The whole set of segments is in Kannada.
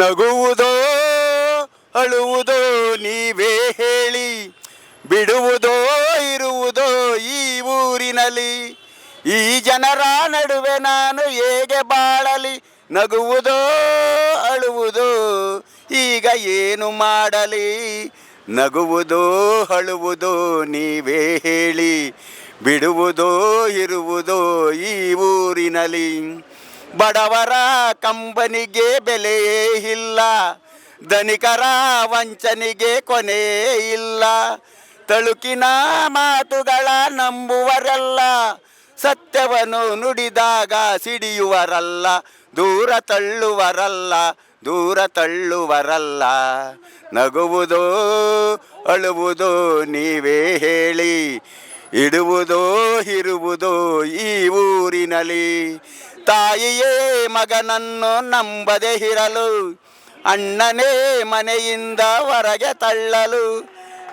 ನಗುವುದೋ ಅಳುವುದೋ ನೀವೇ ಹೇಳಿ, ಬಿಡುವುದೋ ಇರುವುದೋ ಈ ಊರಿನಲ್ಲಿ. ಈ ಜನರ ನಡುವೆ ನಾನು ಹೇಗೆ ಬಾಳಲಿ, ನಗುವುದೋ ಅಳುವುದೋ ಈಗ ಏನು ಮಾಡಲಿ. ನಗುವುದೋ ಅಳುವುದೋ ನೀವೇ ಹೇಳಿ, ಬಿಡುವುದೋ ಇರುವುದೋ ಈ ಊರಿನಲ್ಲಿ. ಬಡವರ ಕಂಬನಿಗೆ ಬೆಲೆಯೇ ಇಲ್ಲ, ಧನಿಕರ ವಂಚನೆಗೆ ಕೊನೆ ಇಲ್ಲ. ತಳುಕಿನ ಮಾತುಗಳ ನಂಬುವರೆಲ್ಲ, ಸತ್ಯವನ್ನು ನುಡಿದಾಗ ಸಿಡಿಯುವರಲ್ಲ, ದೂರ ತಳ್ಳುವರಲ್ಲ, ದೂರ ತಳ್ಳುವರಲ್ಲ. ನಗುವುದೋ ಅಳುವುದೋ ನೀವೇ ಹೇಳಿ, ಇಡುವುದೋ ಇರುವುದೋ ಈ ಊರಿನಲ್ಲಿ. ತಾಯಿಯೇ ಮಗನನ್ನು ನಂಬದೆ ಇರಲು, ಅಣ್ಣನೇ ಮನೆಯಿಂದ ಹೊರಗೆ ತಳ್ಳಲು,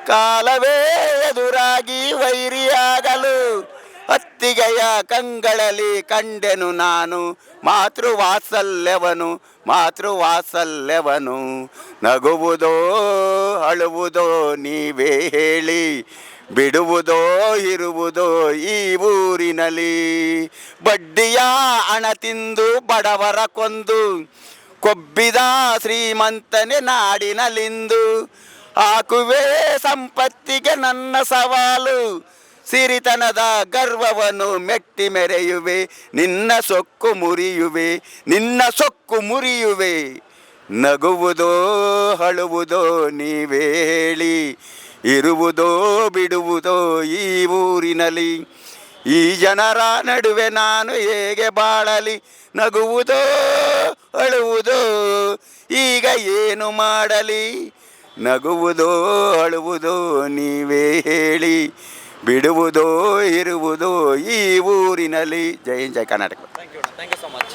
ಕಾಲವೇ ಎದುರಾಗಿ ವೈರಿಯಾಗಲು, ಅತ್ತಿಗೆಯ ಕಂಗಳಲ್ಲಿ ಕಂಡೆನು ನಾನು ಮಾತೃವಾತ್ಸಲ್ಯವನು, ಮಾತೃವಾತ್ಸಲ್ಯವನು. ನಗುವುದೋ ಅಳುವುದೋ ನೀವೇ ಹೇಳಿ, ಬಿಡುವುದೋ ಇರುವುದೋ ಈ ಊರಿನಲ್ಲಿ. ಬಡ್ಡಿಯ ಹಣ ತಿಂದು ಬಡವರ ಕೊಂದು, ಕೊಬ್ಬಿದ ಶ್ರೀಮಂತನೇ ನಾಡಿನಲ್ಲಿಂದು. ಹಾಕುವೆ ಸಂಪತ್ತಿಗೆ ನನ್ನ ಸವಾಲು, ಸಿರಿತನದ ಗರ್ವವನ್ನು ಮೆಟ್ಟಿ ಮೆರೆಯುವೆ, ನಿನ್ನ ಸೊಕ್ಕು ಮುರಿಯುವೆ, ನಿನ್ನ ಸೊಕ್ಕು ಮುರಿಯುವೆ. ನಗುವುದೋ ಅಳುವುದೋ ನೀವೇ ಹೇಳಿ, ಇರುವುದೋ ಬಿಡುವುದೋ ಈ ಊರಿನಲ್ಲಿ. ಈ ಜನರ ನಡುವೆ ನಾನು ಹೇಗೆ ಬಾಳಲಿ, ನಗುವುದೋ ಅಳುವುದೋ ಈಗ ಏನು ಮಾಡಲಿ. ನಗುವುದೋ ಅಳುವುದೋ ನೀವೇ ಹೇಳಿ, ಬಿಡುವುದೋ ಇರುವುದೋ ಈ ಊರಿನಲ್ಲಿ. ಜೈ ಜೈ Karnataka. Thank you so much.